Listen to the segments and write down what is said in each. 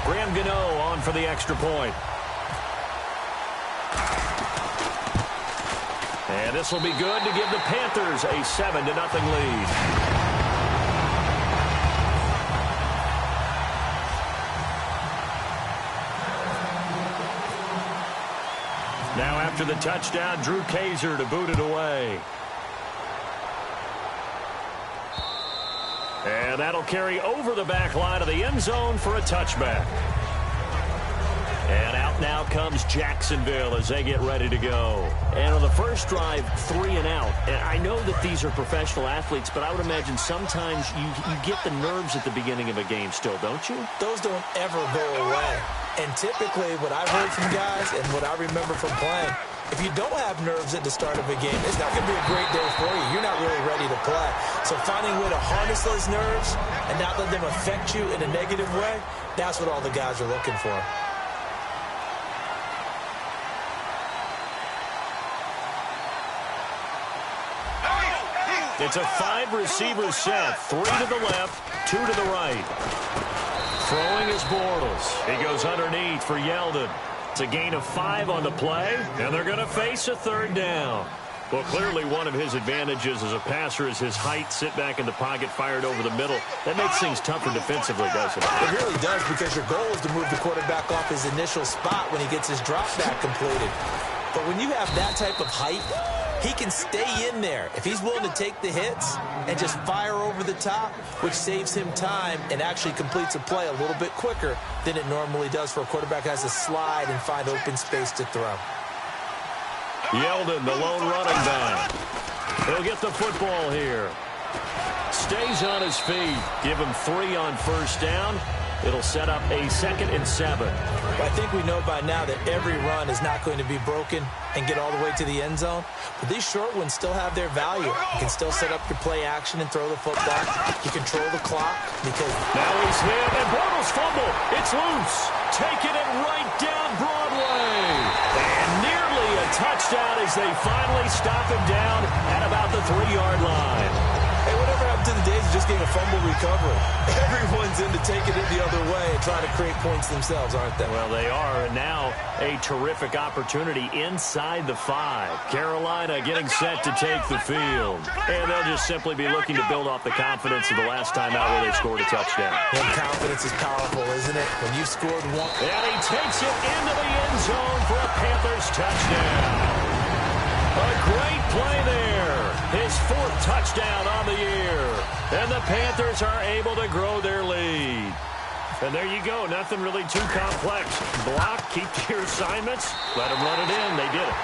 Graham Gano on for the extra point. And this will be good to give the Panthers a 7-0 lead. Now after the touchdown, Drew Kaiser to boot it away. And that'll carry over the back line of the end zone for a touchback. And out now comes Jacksonville as they get ready to go. And on the first drive, 3 and out. And I know that these are professional athletes, but I would imagine sometimes you get the nerves at the beginning of a game still, don't you? Those don't ever go away. And typically what I've heard from guys and what I remember from playing, if you don't have nerves at the start of a game, it's not going to be a great day for you. You're not really ready to play. So finding a way to harness those nerves and not let them affect you in a negative way, that's what all the guys are looking for. It's a 5-receiver set. 3 to the left, 2 to the right. Throwing is Bortles. He goes underneath for Yeldon. It's a gain of 5 on the play, and they're going to face a third down. Well, clearly one of his advantages as a passer is his height, sit back in the pocket, fired over the middle. That makes things tougher defensively, doesn't it? It really does, because your goal is to move the quarterback off his initial spot when he gets his drop back completed. But when you have that type of height, he can stay in there if he's willing to take the hits and just fire over the top, which saves him time and actually completes a play a little bit quicker than it normally does for a quarterback who has to slide and find open space to throw. Yeldon, the lone running back. He'll get the football here. Stays on his feet. Give him 3 on first down. It'll set up a 2nd and 7. Well, I think we know by now that every run is not going to be broken and get all the way to the end zone. But these short ones still have their value. You can still set up your play action and throw the football. You control the clock because... Now he's hit, and Bortles fumble. It's loose. Taking it right down Broadway. And nearly a touchdown as they finally stop him down at about the 3-yard line. Hey, whatever happened to the days of just getting a fumble recovery? Everyone's into taking it the other way and trying to create points themselves, aren't they? Well, they are, and now a terrific opportunity inside the 5. Carolina getting set to take the field. And they'll just simply be looking to build off the confidence of the last time out where they scored a touchdown. And confidence is powerful, isn't it? When you've scored one. And he takes it into the end zone for a Panthers touchdown. A great play there. His 4th touchdown on the year. And the Panthers are able to grow their lead. And there you go. Nothing really too complex. Block, keep to your assignments, let them run it in. They did it.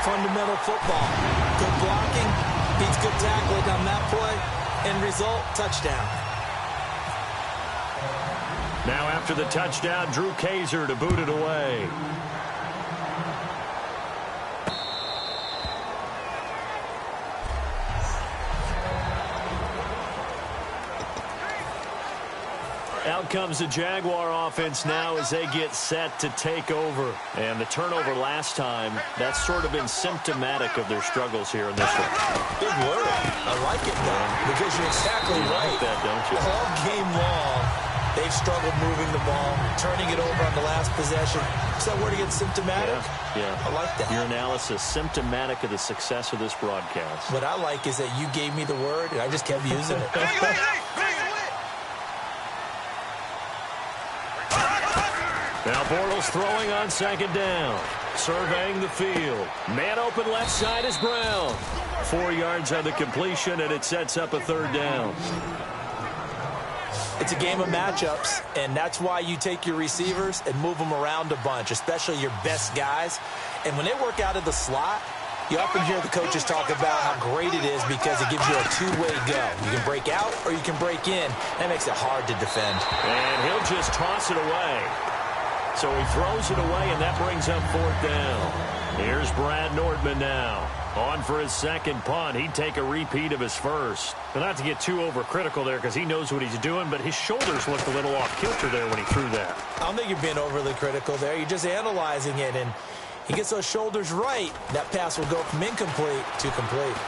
Fundamental football. Good blocking, beats good tackling on that play. End result, touchdown. Now after the touchdown, Drew Kaiser to boot it away. Out comes the Jaguar offense now as they get set to take over. And the turnover last time, that's sort of been symptomatic of their struggles here in this one. Big word. I like it, though, because you're exactly right. You like that, don't you? All game long, they've struggled moving the ball, turning it over on the last possession. Is that word against symptomatic? Yeah. I like that. Your analysis, symptomatic of the success of this broadcast. What I like is that you gave me the word, and I just kept using it. Now Bortles throwing on 2nd down. Surveying the field. Man open left side is Brown. 4 yards on the completion, and it sets up a 3rd down. It's a game of matchups, and that's why you take your receivers and move them around a bunch, especially your best guys. And when they work out of the slot, you often hear the coaches talk about how great it is because it gives you a 2-way go. You can break out or you can break in. That makes it hard to defend. And he'll just toss it away. So he throws it away, and that brings up 4th down. Here's Brad Nordman now. On for his 2nd punt. He'd take a repeat of his 1st. But not to get too overcritical there because he knows what he's doing, but his shoulders looked a little off kilter there when he threw that. I don't think you're being overly critical there. You're just analyzing it, and he gets those shoulders right. That pass will go from incomplete to complete.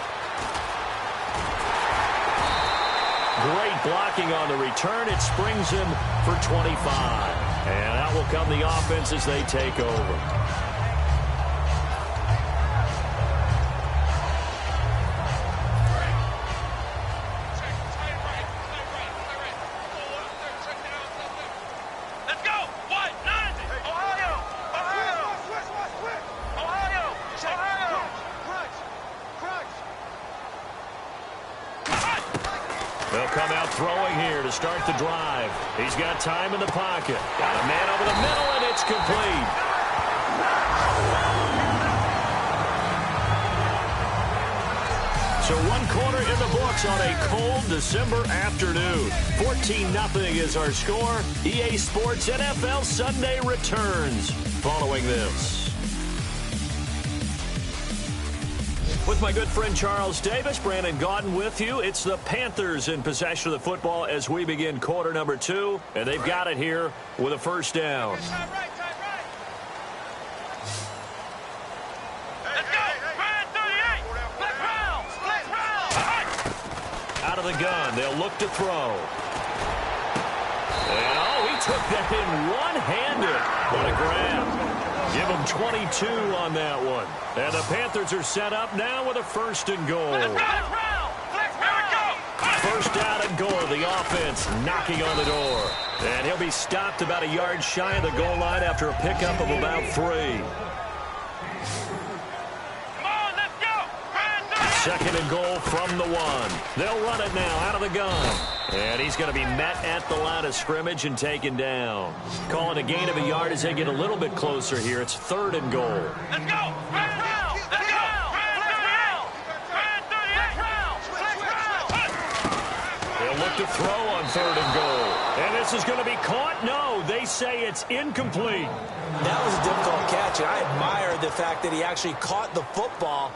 Great blocking on the return. It springs him for 25. And out will come the offense as they take over. They'll come out throwing here to start the drive. He's got time in the pocket. Got a man over the middle, and it's complete. So 1 quarter in the books on a cold December afternoon. 14-0 is our score. EA Sports NFL Sunday returns following this. With my good friend Charles Davis, Brandon Gaudin with you. It's the Panthers in possession of the football as we begin quarter number 2. And they've got it here with a first down. Out of the gun, they'll look to throw. And he took that in one-handed. What a grab. Give him 22 on that one. And the Panthers are set up now with a first and goal. First down and goal. The offense knocking on the door. And he'll be stopped about a yard shy of the goal line after a pickup of about 3. Second and goal from the 1. They'll run it now out of the gun. And he's going to be met at the line of scrimmage and taken down. Calling a gain of a yard as they get a little bit closer here. It's 3rd and goal. Let's go! They'll look to throw on 3rd and goal. And this is going to be caught? No, they say it's incomplete. That was a difficult catch, and I admire the fact that he actually caught the football.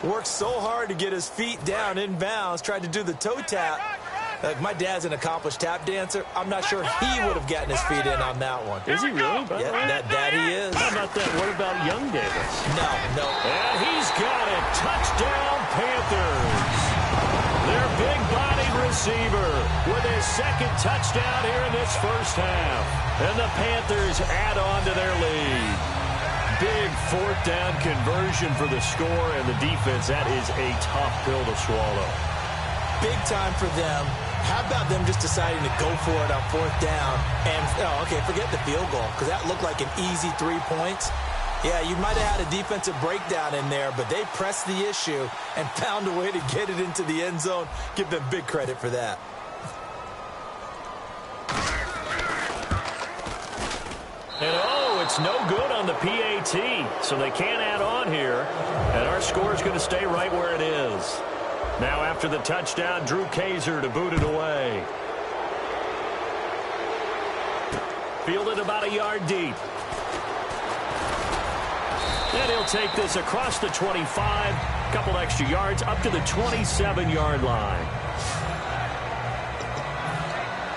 Worked so hard to get his feet down in bounds, tried to do the toe tap. My dad's an accomplished tap dancer. I'm not sure he would have gotten his feet in on that one. Is he really? Yeah, that he is. How about that? What about Young Davis? No. And he's got it. Touchdown, Panthers. Their big-bodied receiver with his 2nd touchdown here in this first half. And the Panthers add on to their lead. Big 4th down conversion for the score, and the defense, that is a tough pill to swallow. Big time for them. How about them just deciding to go for it on 4th down? And, forget the field goal, because that looked like an easy 3 points. Yeah, you might have had a defensive breakdown in there, but they pressed the issue and found a way to get it into the end zone. Give them big credit for that. And it's no good on the PAT, so they can't add on here. And our score is going to stay right where it is. Now after the touchdown, Drew Kaiser to boot it away. Fielded about a yard deep. And he'll take this across the 25, a couple extra yards, up to the 27-yard line.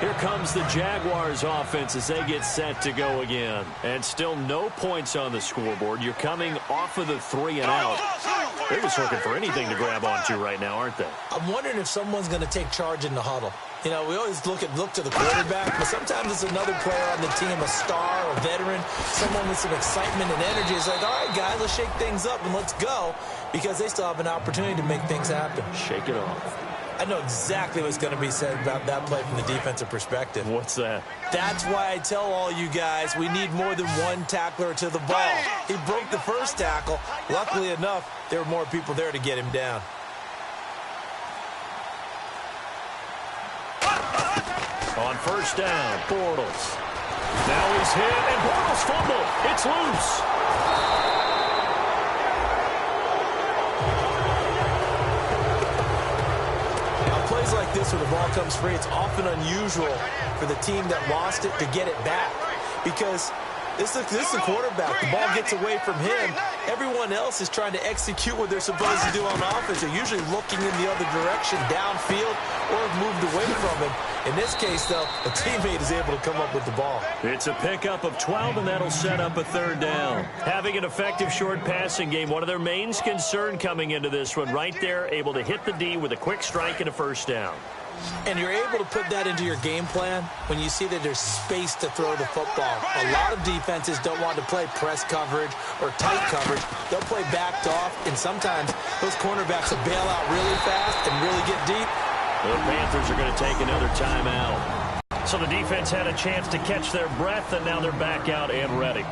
Here comes the Jaguars offense as they get set to go again. And still no points on the scoreboard. You're coming off of the 3 and out. They're just looking for anything to grab onto right now, aren't they? I'm wondering if someone's going to take charge in the huddle. You know, we always look to the quarterback, but sometimes it's another player on the team, a star, a veteran, someone with some excitement and energy. It's like, all right, guys, let's shake things up and let's go, because they still have an opportunity to make things happen. Shake it off. I know exactly what's going to be said about that play from the defensive perspective. What's that? That's why I tell all you guys we need more than one tackler to the ball. He broke the first tackle. Luckily enough, there were more people there to get him down. On first down, Bortles. Now he's hit, and Bortles fumbled. It's loose. Plays like this where the ball comes free, it's often unusual for the team that lost it to get it back, because this is the quarterback. The ball gets away from him. Everyone else is trying to execute what they're supposed to do on offense. They're usually looking in the other direction, downfield, or moved away from him. In this case, though, a teammate is able to come up with the ball. It's a pickup of 12, and that'll set up a third down. Having an effective short passing game, one of their main concern coming into this one, right there, able to hit the D with a quick strike and a first down. And you're able to put that into your game plan when you see that there's space to throw the football. A lot of defenses don't want to play press coverage or tight coverage. They'll play backed off, and sometimes those cornerbacks will bail out really fast and really get deep. The Panthers are going to take another timeout. So the defense had a chance to catch their breath, and now they're back out and ready.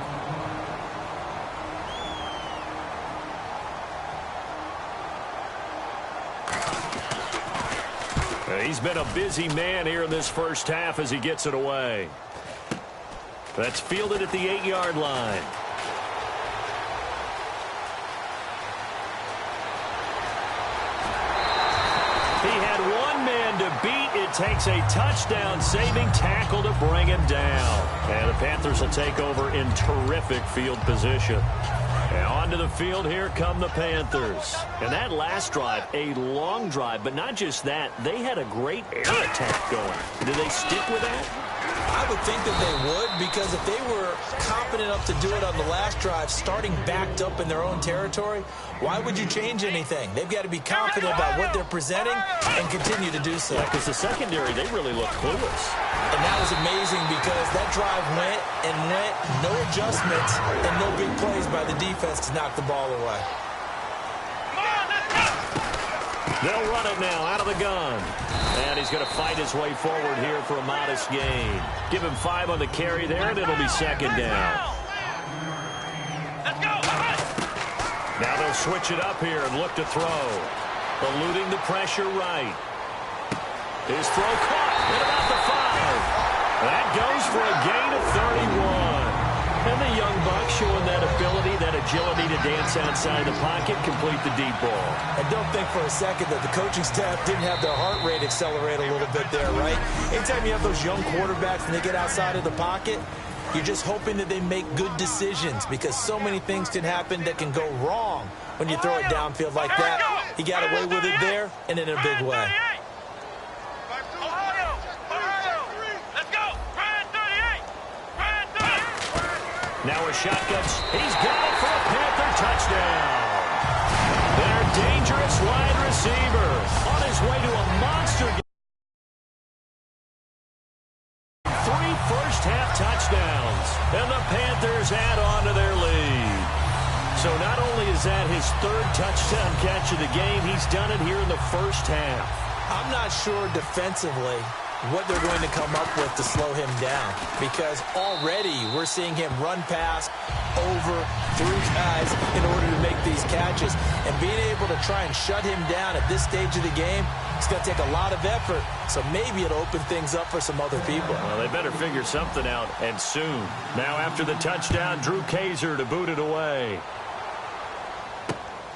He's been a busy man here in this first half as he gets it away. That's fielded at the 8-yard line. He had one man to beat. It takes a touchdown-saving tackle to bring him down. And the Panthers will take over in terrific field position. And onto the field, here come the Panthers. And that last drive, a long drive, but not just that. They had a great air attack going. Do they stick with that? I would think that they would, because if they were confident enough to do it on the last drive, starting backed up in their own territory, why would you change anything? They've got to be confident about what they're presenting and continue to do so. Yeah, because the secondary, they really look clueless. And that was amazing because that drive went and went, no adjustments and no big plays by the defense to knock the ball away. They'll run it now out of the gun. And he's going to fight his way forward here for a modest gain. Give him 5 on the carry there, and it'll be second down. Let's go. Now they'll switch it up here and look to throw. Eluding the pressure right. His throw caught at about the 5. That goes for a gain of 31. And the young buck showing that ability, that agility to dance outside the pocket, complete the deep ball. And don't think for a second that the coaching staff didn't have their heart rate accelerate a little bit there, right? Anytime you have those young quarterbacks and they get outside of the pocket, you're just hoping that they make good decisions, because so many things can happen that can go wrong when you throw it downfield like that. He got away with it there and in a big way. Now a shotgun. He's got it for a Panther touchdown. Their dangerous wide receiver on his way to a monster game. 3 first-half touchdowns, and the Panthers add on to their lead. So not only is that his 3rd touchdown catch of the game, he's done it here in the first half. I'm not sure defensively what they're going to come up with to slow him down, because already we're seeing him run past, over, through guys in order to make these catches. And being able to try and shut him down at this stage of the game, it's going to take a lot of effort. So maybe it'll open things up for some other people. Well, they better figure something out, and soon. Now after the touchdown, Drew Kaiser to boot it away.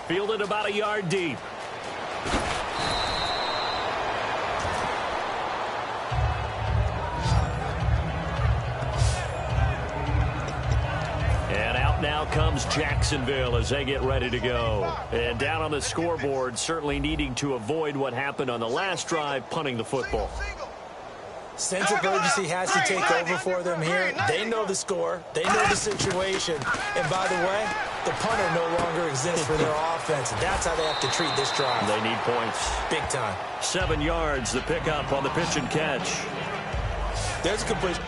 Fielded about a yard deep. Now comes Jacksonville as they get ready to go. And down on the scoreboard, certainly needing to avoid what happened on the last drive, punting the football. Sense of urgency has to take over for them here. They know the score. They know the situation. And by the way, the punter no longer exists for their offense. That's how they have to treat this drive. They need points. Big time. 7 yards, the pickup on the pitch and catch. There's a completion.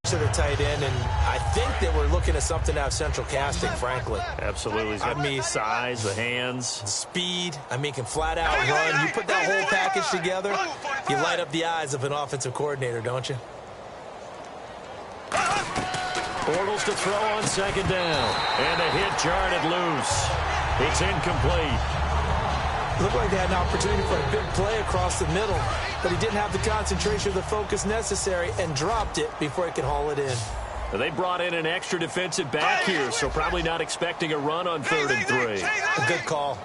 To the tight end, and I think that we're looking at something out of central casting, frankly. Absolutely. I mean, size, the hands, speed. I mean, can flat out run. You put that whole package together, you light up the eyes of an offensive coordinator, don't you? Bortles to throw on second down, and a hit jarred loose. It's incomplete. Looked like they had an opportunity for a big play across the middle, but he didn't have the concentration or the focus necessary and dropped it before he could haul it in. They brought in an extra defensive back here, so probably not expecting a run on 3rd and 3. A good call.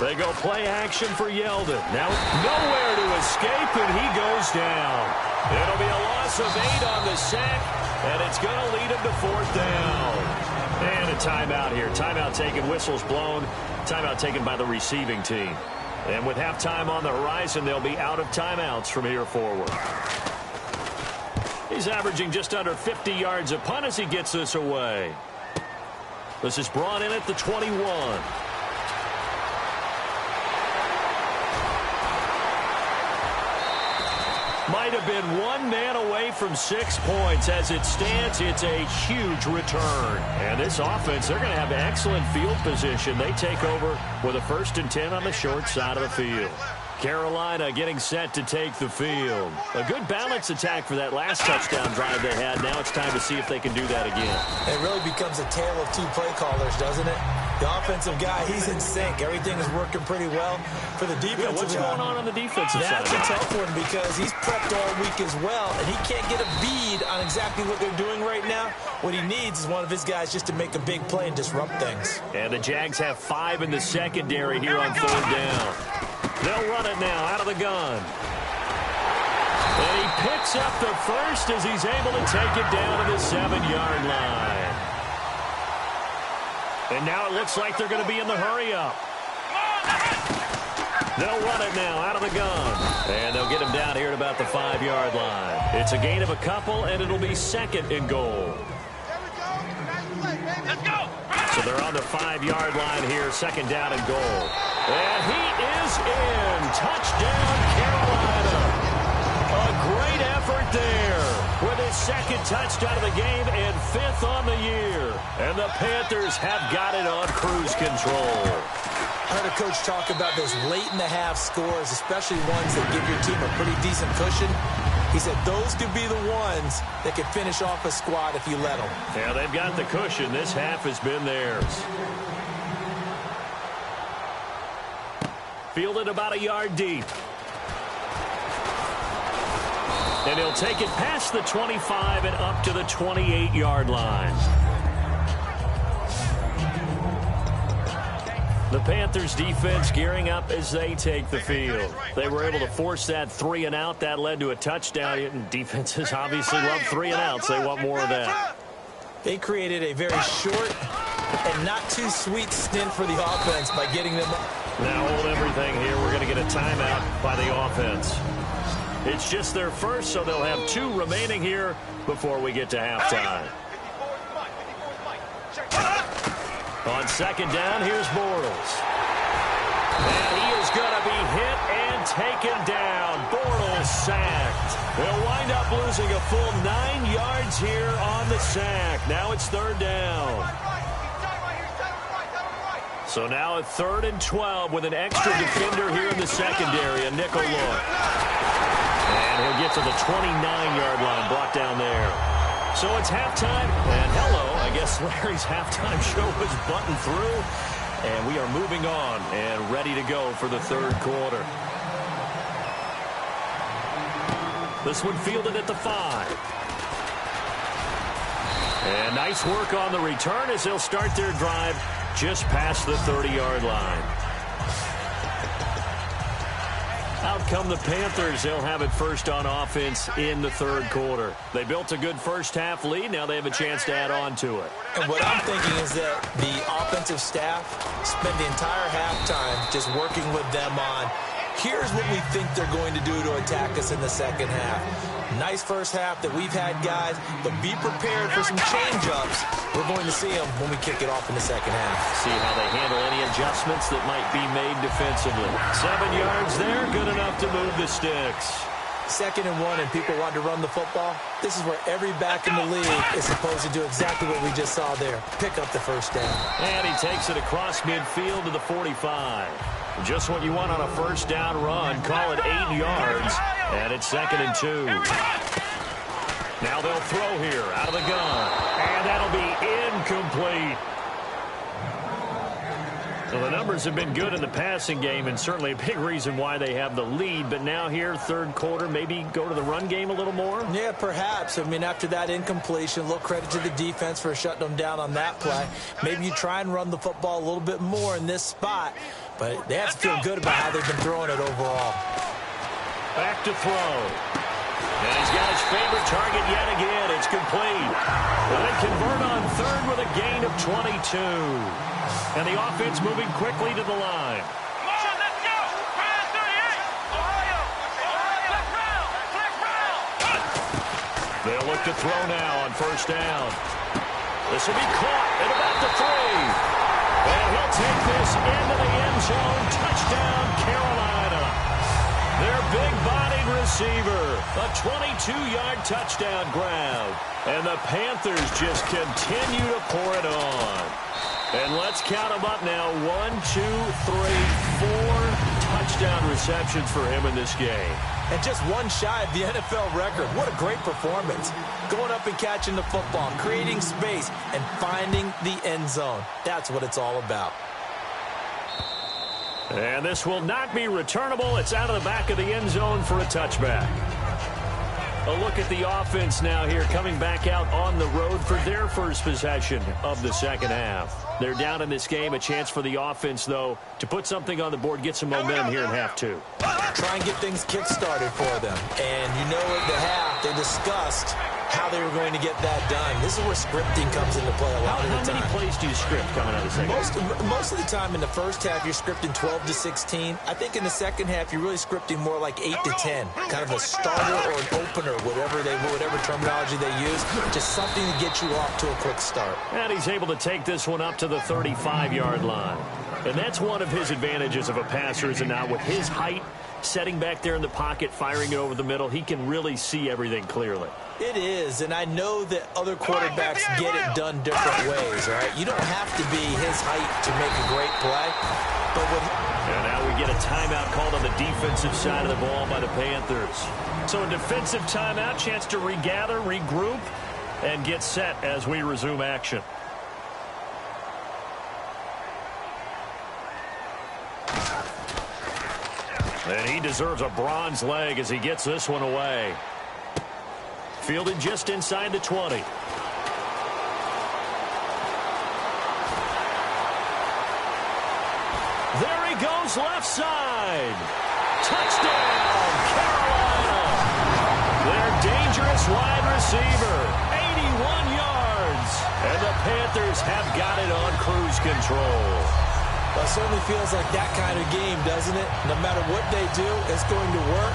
They go play action for Yeldon. Now nowhere to escape, and he goes down. It'll be a loss of 8 on the sack, and it's going to lead him to 4th down. And a timeout here. Timeout taken, whistles blown. Timeout taken by the receiving team. And with halftime on the horizon, they'll be out of timeouts from here forward. He's averaging just under 50 yards a punt as he gets this away. This is brought in at the 21. Might have been one man away from 6 points. As it stands, it's a huge return. And this offense, they're going to have excellent field position. They take over with a 1st and 10 on the short side of the field. Carolina getting set to take the field. A good balance attack for that last touchdown drive they had. Now it's time to see if they can do that again. It really becomes a tale of 2 play callers, doesn't it? The offensive guy, he's in sync. Everything is working pretty well. For the defensive what's going on the defensive side? That's a tough one because he's prepped all week as well, and he can't get a bead on exactly what they're doing right now. What he needs is one of his guys just to make a big play and disrupt things. And the Jags have 5 in the secondary here on 3rd down. They'll run it now out of the gun. And he picks up the first as he's able to take it down to the 7-yard line. And now it looks like they're going to be in the hurry-up. They'll run it now out of the gun. And they'll get him down here at about the 5-yard line. It's a gain of a couple, and it'll be 2nd and goal. Let's go. So they're on the 5-yard line here, 2nd down and goal. And he is in. Touchdown, Carolina. A great effort there with his 2nd touchdown of the game and 5th on the year. And the Panthers have got it on cruise control. I heard a coach talk about those late-in-the-half scores, especially ones that give your team a pretty decent cushion. He said those could be the ones that could finish off a squad if you let them. Yeah, they've got the cushion. This half has been theirs. Fielded about a yard deep. And he'll take it past the 25 and up to the 28-yard line. The Panthers defense gearing up as they take the field. They were able to force that 3 and out. That led to a touchdown. And defenses obviously love 3 and outs. They want more of that. They created a very short and not too sweet stint for the offense by getting them. Now hold everything here. We're going to get a timeout by the offense. It's just their first, so they'll have 2 remaining here before we get to halftime. On 2nd down, here's Bortles. And he is going to be hit and taken down. Bortles sacked. They'll wind up losing a full 9 yards here on the sack. Now it's 3rd down. So now a 3rd and 12 with an extra defender here in the secondary. A nickel look. And he'll get to the 29-yard line, brought down there. So it's halftime, and hello, I guess Larry's halftime show was buttoned through, and we are moving on and ready to go for the 3rd quarter. This one fielded at the 5. And nice work on the return as they'll start their drive just past the 30-yard line. Out come the Panthers. They'll have it first on offense in the 3rd quarter. They built a good first-half lead. Now they have a chance to add on to it. And what I'm thinking is that the offensive staff spent the entire halftime just working with them on, here's what we think they're going to do to attack us in the 2nd half. Nice first half that we've had, guys, but be prepared for some change-ups. We're going to see them when we kick it off in the 2nd half. See how they handle any adjustments that might be made defensively. 7 yards there, good enough to move the sticks. 2nd and 1, and people want to run the football. This is where every back in the league is supposed to do exactly what we just saw there. Pick up the first down. And he takes it across midfield to the 45. Just what you want on a first down run. Call it 8 yards. And it's 2nd and 2. Now they'll throw here out of the gun. And that'll be incomplete. So the numbers have been good in the passing game, and certainly a big reason why they have the lead. But now here, 3rd quarter, maybe go to the run game a little more? Yeah, perhaps. I mean, after that incompletion, a little credit to the defense for shutting them down on that play. Maybe you try and run the football a little bit more in this spot. But they have to feel good about how they've been throwing it overall. Back to throw. And he's got his favorite target yet again. It's complete. And they convert on third with a gain of 22. And the offense moving quickly to the line. Come on, let's go. Round 38. Ohio. Flex round. Flex round. They'll look to throw now on first down. This will be caught at about the 3. And he'll take this into the end zone. Touchdown, Carolina. Their big-bodied receiver. A 22-yard touchdown grab. And the Panthers just continue to pour it on. And let's count them up now. 1, 2, 3, 4 touchdown receptions for him in this game. And just one shy of the NFL record. What a great performance. Going up and catching the football, creating space, and finding the end zone. That's what it's all about. And this will not be returnable. It's out of the back of the end zone for a touchback. A look at the offense now here, coming back out on the road for their first possession of the second half. They're down in this game. A chance for the offense, though, to put something on the board, get some momentum here in half two. Try and get things kick-started for them. And you know at the half, they discussed how they were going to get that done. This is where scripting comes into play a lot of the time. How many plays do you script coming out of the second? Most of the time in the first half, you're scripting 12 to 16. I think in the second half, you're really scripting more like 8 to 10. Kind of a starter or an opener, whatever terminology they use. Just something to get you off to a quick start. And he's able to take this one up to the 35-yard line. And that's one of his advantages of a passer, is now with his height, setting back there in the pocket, firing it over the middle, he can really see everything clearly. It is, and I know that other quarterbacks get it done different ways, all right? You don't have to be his height to make a great play. And now we get a timeout called on the defensive side of the ball by the Panthers. So a defensive timeout, chance to regather, regroup, and get set as we resume action. And he deserves a bronze leg as he gets this one away. Fielded just inside the 20. There he goes, left side. Touchdown, Carolina. Their dangerous wide receiver, 81 yards. And the Panthers have got it on cruise control. Well, it certainly feels like that kind of game, doesn't it? No matter what they do, it's going to work.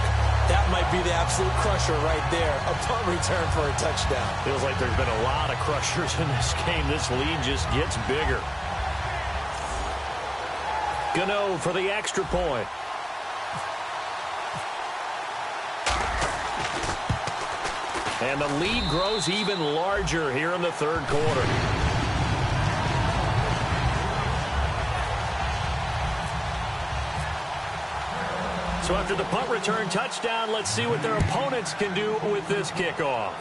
That might be the absolute crusher right there. A punt return for a touchdown. Feels like there's been a lot of crushers in this game. This lead just gets bigger. Gano for the extra point. And the lead grows even larger here in the third quarter. So after the punt return touchdown, let's see what their opponents can do with this kickoff.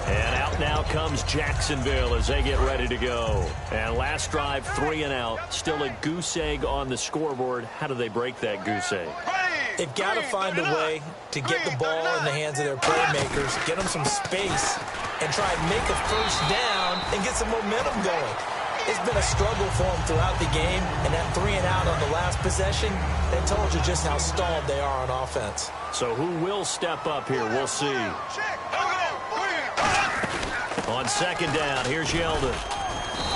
And out now comes Jacksonville as they get ready to go. And last drive, 3 and out. Still a goose egg on the scoreboard. How do they break that goose egg? They've got to find a way to get the ball in the hands of their playmakers, get them some space, and try and make a first down and get some momentum going. It's been a struggle for them throughout the game, and that 3 and out on the last possession, they told you just how stalled they are on offense. So who will step up here? We'll see. On second down, here's Yeldon.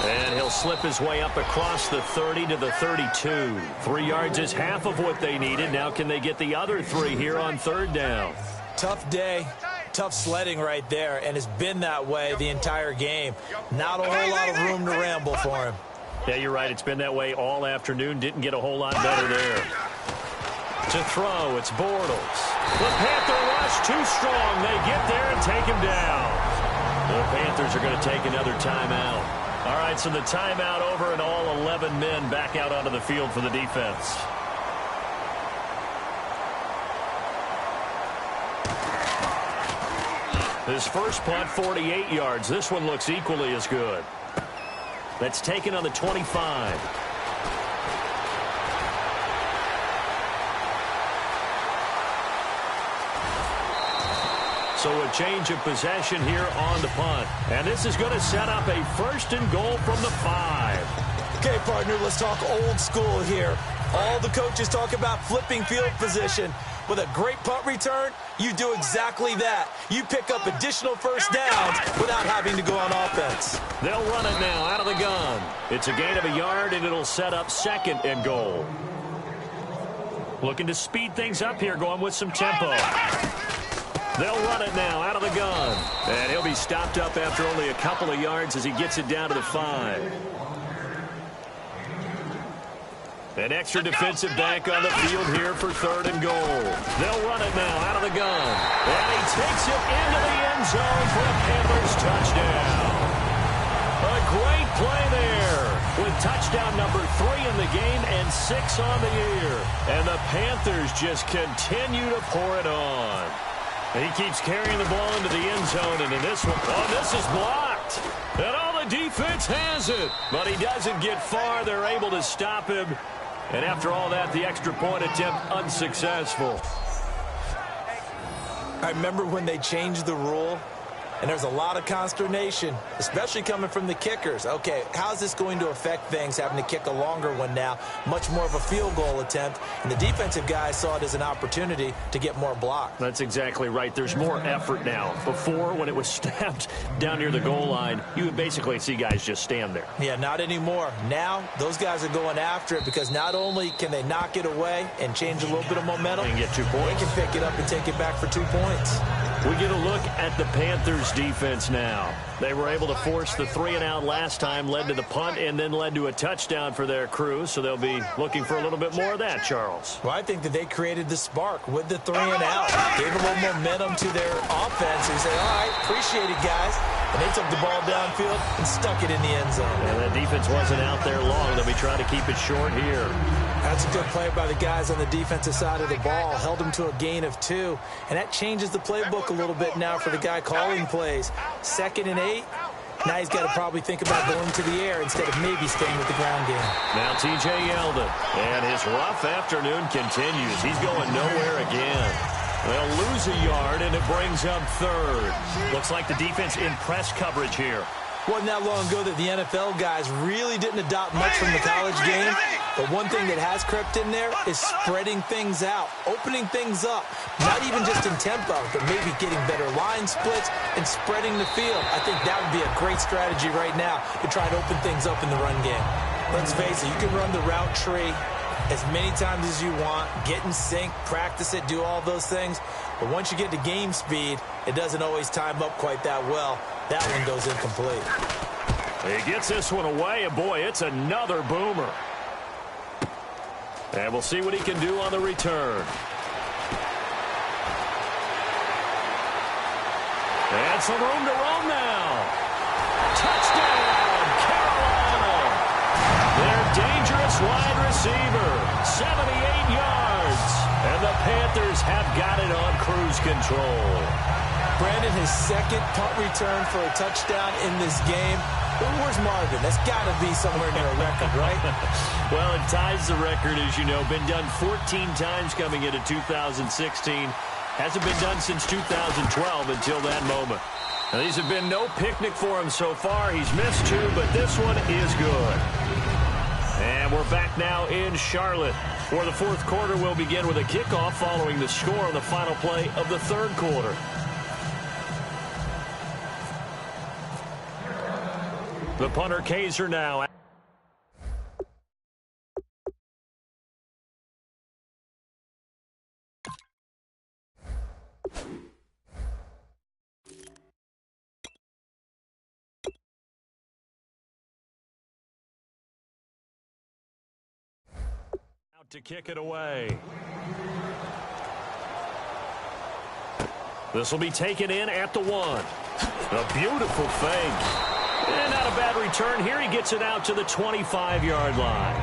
And he'll slip his way up across the 30 to the 32. 3 yards is half of what they needed. Now can they get the other 3 here on third down? Tough day. Tough sledding right there, and it's been that way the entire game. Not a whole lot of room to ramble for him. Yeah, you're right. It's been that way all afternoon. Didn't get a whole lot better there. To throw, it's Bortles. The Panther rush too strong. They get there and take him down. The Panthers are going to take another timeout. All right, so the timeout over and all 11 men back out onto the field for the defense. His first punt, 48 yards. This one looks equally as good. That's taken on the 25. So a change of possession here on the punt. And this is going to set up a 1st and goal from the 5. Okay, partner, let's talk old school here. All the coaches talk about flipping field position. With a great punt return, you do exactly that. You pick up additional first downs without having to go on offense. They'll run it now out of the gun. It's a gain of a yard, and it'll set up 2nd and goal. Looking to speed things up here, going with some tempo. They'll run it now out of the gun. And he'll be stopped up after only a couple of yards as he gets it down to the 5. An extra defensive back on the field here for 3rd and goal. They'll run it now out of the gun. And he takes it into the end zone for a Panthers touchdown. A great play there with touchdown number 3 in the game and 6 on the year. And the Panthers just continue to pour it on. He keeps carrying the ball into the end zone, and in this one, this is blocked. And all the defense has it. But he doesn't get far. They're able to stop him. And after all that, the extra point attempt unsuccessful. I remember when they changed the rule, and there's a lot of consternation, especially coming from the kickers. Okay, how's this going to affect things, having to kick a longer one now, much more of a field goal attempt, and the defensive guys saw it as an opportunity to get more blocks. That's exactly right. There's more effort now. Before, when it was snapped down near the goal line, you would basically see guys just stand there. Yeah, not anymore. Now, those guys are going after it because not only can they knock it away and change a little bit of momentum, and get 2 points. They can pick it up and take it back for 2 points. We get a look at the Panthers defense now. They were able to force the 3-and-out last time, led to the punt, and then led to a touchdown for their crew. So they'll be looking for a little bit more of that, Charles. Well, I think that they created the spark with the 3-and-out. Gave a little momentum to their offense. And said, all right, appreciate it, guys. And they took the ball downfield and stuck it in the end zone. And that defense wasn't out there long. They'll be trying to keep it short here. That's a good play by the guys on the defensive side of the ball. Held them to a gain of 2. And that changes the playbook a little bit now for the guy calling plays. 2nd and 8. Now he's got to probably think about going to the air instead of maybe staying with the ground game. Now T.J. Yeldon. And his rough afternoon continues. He's going nowhere again. They'll lose a yard, and it brings up 3rd. Looks like the defense in press coverage here. Wasn't that long ago that the NFL guys really didn't adopt much from the college game. But one thing that has crept in there is spreading things out, opening things up, not even just in tempo, but maybe getting better line splits and spreading the field. I think that would be a great strategy right now to try to open things up in the run game. Let's face it, you can run the route tree as many times as you want, get in sync, practice it, do all those things. But once you get to game speed, it doesn't always time up quite that well. That one goes incomplete. He gets this one away, and boy, it's another boomer. And we'll see what he can do on the return. And some room to roam now. Touchdown, Carolina. Their dangerous wide receiver, 78 yards. And the Panthers have got it on cruise control. Brandon, his 2nd punt return for a touchdown in this game. Where's Marvin? That's got to be somewhere near a record, right? Well, it ties the record, as you know. Been done 14 times coming into 2016. Hasn't been done since 2012 until that moment. Now, these have been no picnic for him so far. He's missed 2, but this one is good. And we're back now in Charlotte, where the 4th quarter will begin with a kickoff following the score on the final play of the 3rd quarter. The punter Kaiser now. Out to kick it away. This will be taken in at the 1. A beautiful fake. And not a bad return here. He gets it out to the 25-yard line.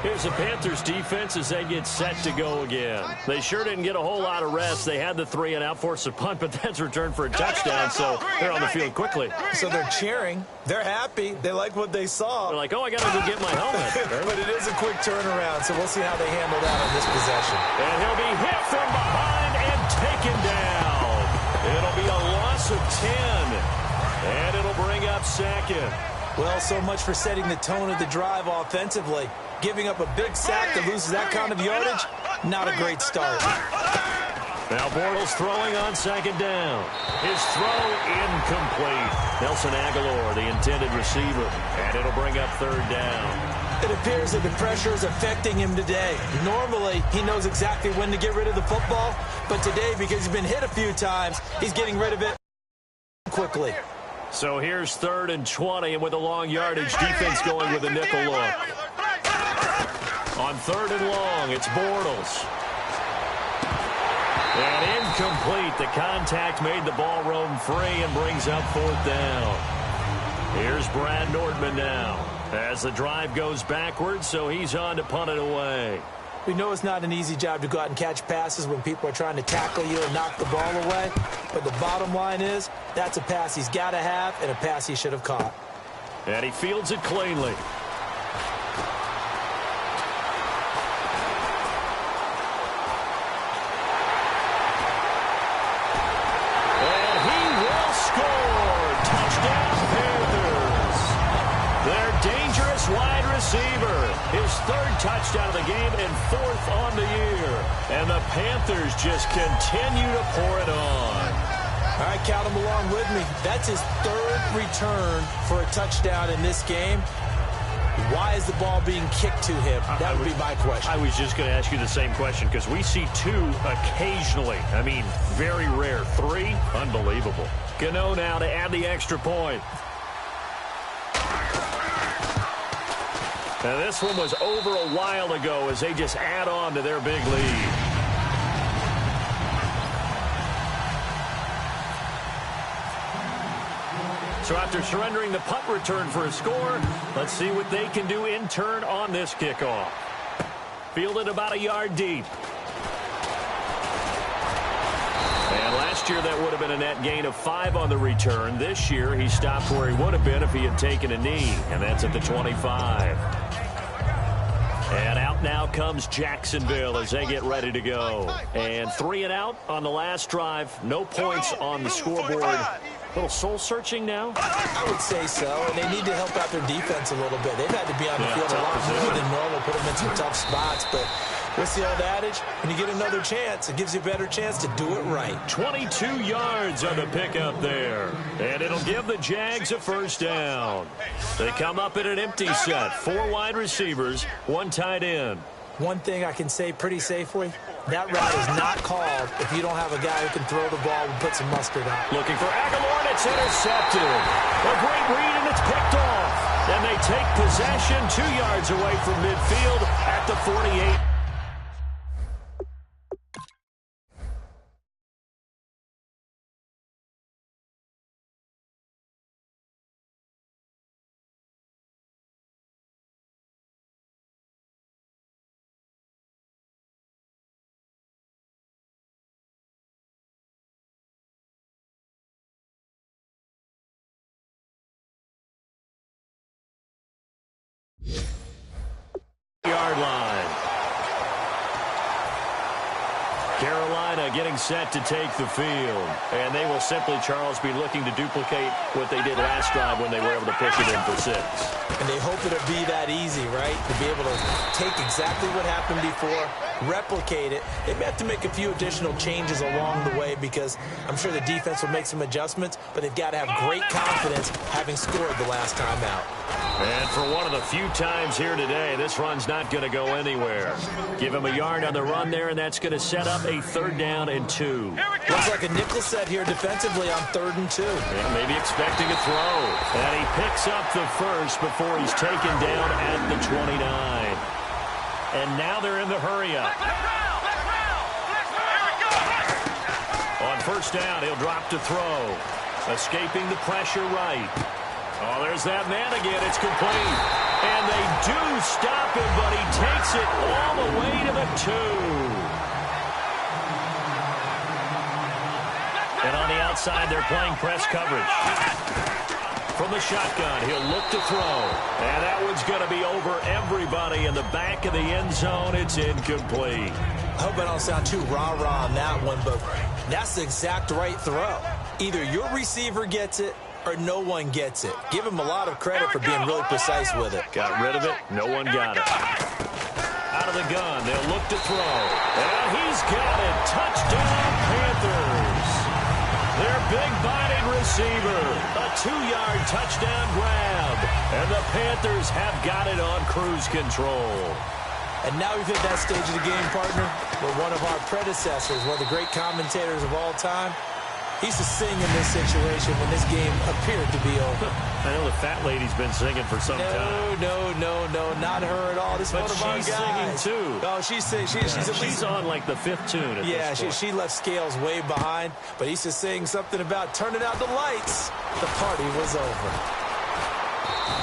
Here's the Panthers defense as they get set to go again. They sure didn't get a whole lot of rest. They had the 3-and-out, forced a punt, but that's returned for a touchdown, so they're on the field quickly. So they're cheering. They're happy. They like what they saw. They're like, oh, I got to go get my helmet. But it is a quick turnaround, so we'll see how they handle that on this possession. And he'll be hit from behind and taken down. It'll be a loss of 10. And it'll bring up second. Well, so much for setting the tone of the drive offensively. Giving up a big sack that loses that kind of yardage, not a great start. Now Bortles throwing on second down. His throw incomplete. Nelson Aguilar, the intended receiver, and it'll bring up third down. It appears that the pressure is affecting him today. Normally, he knows exactly when to get rid of the football, but today, because he's been hit a few times, he's getting rid of it quickly. So here's 3rd and 20, and with a long yardage, defense going with a nickel look. On 3rd and long, it's Bortles. And incomplete. The contact made the ball roam free and brings up 4th down. Here's Brad Nordman now as the drive goes backwards, so he's on to punt it away. We know it's not an easy job to go out and catch passes when people are trying to tackle you and knock the ball away. But the bottom line is, that's a pass he's got to have and a pass he should have caught. And he fields it cleanly. And he will score. Touchdown, Panthers. Their dangerous wide receiver. His 3rd touchdown of the game and 4th on the year. And the Panthers just continue to pour it on. All right, count him along with me. That's his 3rd return for a touchdown in this game. Why is the ball being kicked to him? That would be my question. I was just going to ask you the same question because we see 2 occasionally. I mean, very rare. 3, unbelievable. Gano now to add the extra point. Now, this one was over a while ago as they just add on to their big lead. So after surrendering the punt return for a score, let's see what they can do in turn on this kickoff. Fielded about a yard deep. And last year that would have been a net gain of 5 on the return. This year he stopped where he would have been if he had taken a knee, and that's at the 25. And out now comes Jacksonville as they get ready to go. And 3 and out on the last drive. No points on the scoreboard. A little soul-searching now? I would say so, and they need to help out their defense a little bit. They've had to be on the field a lot more than normal, put them in some tough spots, but what's the old adage? When you get another chance, it gives you a better chance to do it right. 22 yards on the pickup there, and it'll give the Jags a first down. They come up in an empty set, 4 wide receivers, 1 tight end. One thing I can say pretty safely, that route is not called if you don't have a guy who can throw the ball and put some mustard on. Looking for Aguilar, and it's intercepted. A great read, and it's picked off. And they take possession 2 yards away from midfield at the 48. Yard line. Carolina getting set to take the field. And they will simply, Charles, be looking to duplicate what they did last drive when they were able to push it in for 6. And they hope it'll be that easy, right? To be able to take exactly what happened before, replicate it. They may have to make a few additional changes along the way because I'm sure the defense will make some adjustments, but they've got to have great confidence having scored the last time out. And for one of the few times here today, this run's not going to go anywhere. Give him a yard on the run there, and that's going to set up a 3rd down and 2. Looks like a nickel set here defensively on 3rd and 2. Yeah, maybe expecting a throw. And he picks up the first before he's taken down at the 29. And now they're in the hurry-up. On 1st down, he'll drop to throw. Escaping the pressure right. Oh, there's that man again. It's complete. And they do stop him, but he takes it all the way to the 2. And on the outside, they're playing press coverage. From the shotgun, he'll look to throw. And that one's going to be over everybody in the back of the end zone. It's incomplete. I hope I don't sound too rah-rah on that one, but that's the exact right throw. Either your receiver gets it or no one gets it. Give him a lot of credit for being really precise with it. Got rid of it. No one got it. Out of the gun. They'll look to throw. And he's got it. Touchdown, Panthers. Their big-bodied receiver. A 2-yard touchdown grab. And the Panthers have got it on cruise control. And now we've hit that stage of the game, partner, where one of our predecessors, one of the great commentators of all time, he used to sing in this situation when this game appeared to be over. I know the fat lady's been singing for some time. No, not her at all. This is one of our guys. She's singing too. Oh, she's singing. She's on like the 5th tune at this point. She left Scales way behind, but he used to sing something about turning out the lights. The party was over.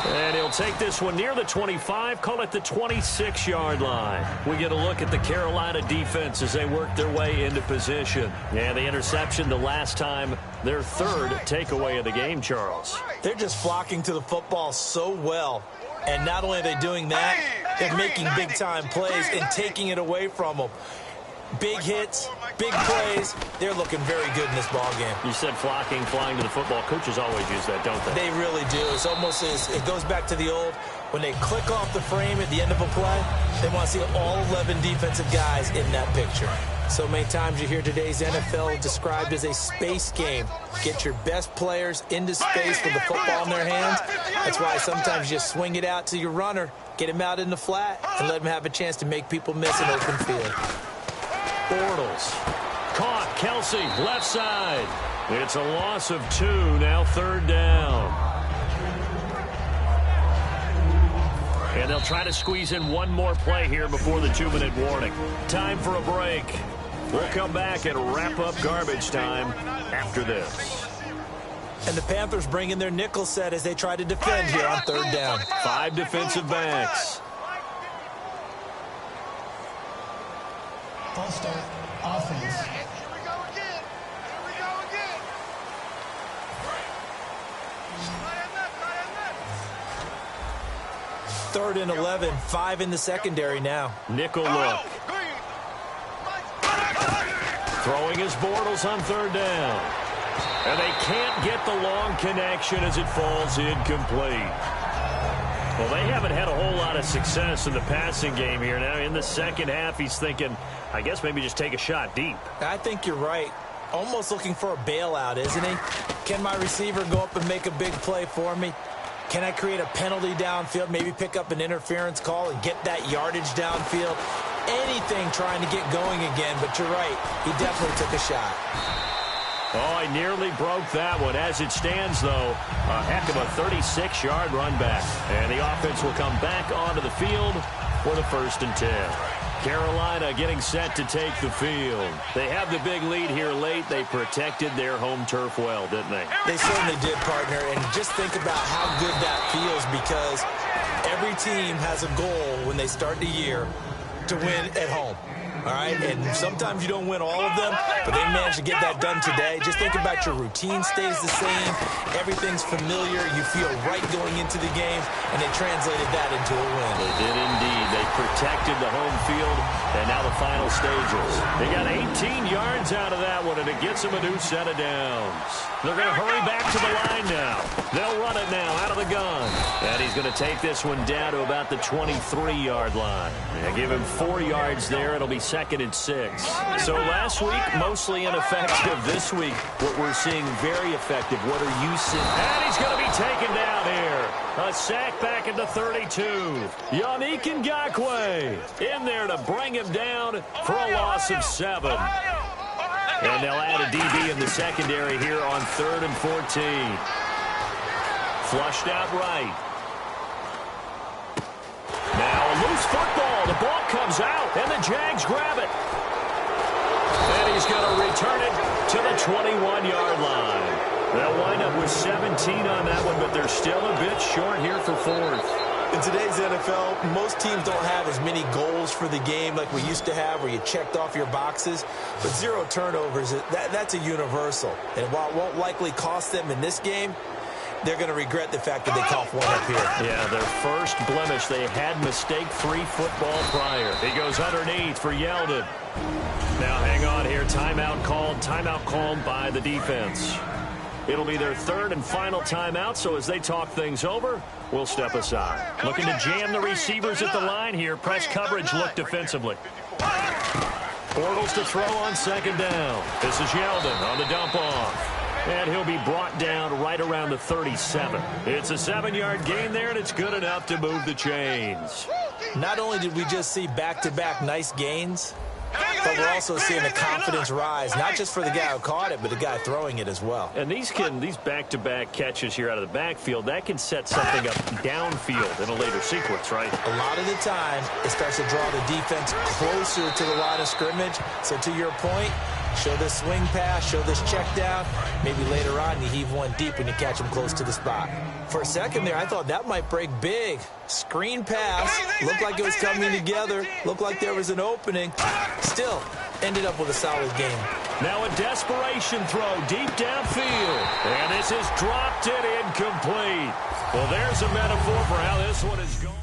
And he'll take this one near the 25, call it the 26-yard line. We get a look at the Carolina defense as they work their way into position. And the interception the last time, their 3rd takeaway of the game, Charles. They're just flocking to the football so well. And not only are they doing that, they're making big-time plays and taking it away from them. Big hits, big plays. They're looking very good in this ball game. You said flocking, flying to the football. Coaches always use that, don't they? They really do. It's almost as it goes back to the old, when they click off the frame at the end of a play, they want to see all 11 defensive guys in that picture. So many times you hear today's NFL described as a space game. Get your best players into space with the football in their hands. That's why sometimes you just swing it out to your runner, get him out in the flat, and let him have a chance to make people miss an open field. Bortles. Caught. Kelsey, left side. It's a loss of 2, now 3rd down. And they'll try to squeeze in one more play here before the 2-minute warning. Time for a break. We'll come back and wrap up garbage time after this. And the Panthers bring in their nickel set as they try to defend here on 3rd down. 5 defensive backs. False start, offense. Here we go again. Here we go again. Third and 11, 5 in the secondary now. Nickel look. Throwing his Bortles on 3rd down. And they can't get the long connection as it falls incomplete. Well, they haven't had a whole lot of success in the passing game here. Now, in the second half, he's thinking, I guess maybe just take a shot deep. I think you're right. Almost looking for a bailout, isn't he? Can my receiver go up and make a big play for me? Can I create a penalty downfield, maybe pick up an interference call and get that yardage downfield? Anything trying to get going again, but you're right. He definitely took a shot. Oh, I nearly broke that one. As it stands, though, a heck of a 36-yard run back. And the offense will come back onto the field for the 1st and 10. Carolina getting set to take the field. They have the big lead here late. They protected their home turf well, didn't they? They certainly did, partner. And just think about how good that feels, because every team has a goal when they start the year to win at home. All right, and sometimes you don't win all of them, but they managed to get that done today. Just think about your routine stays the same. Everything's familiar. You feel right going into the game, and they translated that into a win. They did indeed. They protected the home field, and now the final stages. They got 18 yards out of that one, and it gets them a new set of downs. They're going to hurry back to the line now. They'll run it now out of the gun. And he's going to take this one down to about the 23-yard line. And give him 4 yards there. It'll be 2nd and 6. So last week, mostly ineffective. This week, what we're seeing very effective. What are you seeing? And he's going to be taken down here. A sack back at the 32. Yannick Ngakoue in there to bring him down for a loss of 7. And they'll add a DB in the secondary here on 3rd and 14. Flushed out right. Now a loose football. The ball comes out, and the Jags grab it. And he's going to return it to the 21-yard line. They'll wind up with 17 on that one, but they're still a bit short here for 4th. In today's NFL, most teams don't have as many goals for the game like we used to have, where you checked off your boxes. But 0 turnovers, that's a universal. And while it won't likely cost them in this game, they're going to regret the fact that they coughed one up here. Yeah, their first blemish. They had mistake-free football prior. He goes underneath for Yeldon. Now hang on here. Timeout called by the defense. It'll be their third and final timeout, so as they talk things over, we'll step aside. Looking to jam the receivers at the line here. Press coverage look defensively. Bortles to throw on second down. This is Yeldon on the dump off. And he'll be brought down right around the 37. It's a 7-yard gain there, and it's good enough to move the chains. Not only did we just see back-to-back nice gains, but we're also seeing the confidence rise, not just for the guy who caught it, but the guy throwing it as well. And these back-to-back catches here out of the backfield, that can set something up downfield in a later sequence, right? A lot of the time, it starts to draw the defense closer to the line of scrimmage. So to your point, show this swing pass, show this check down. Maybe later on you heave one deep when you catch them close to the spot. For a second there, I thought that might break big. Screen pass, looked like it was coming together, looked like there was an opening. Still, ended up with a solid game. Now a desperation throw deep downfield. And this is dropped it incomplete. Well, there's a metaphor for how this one is going.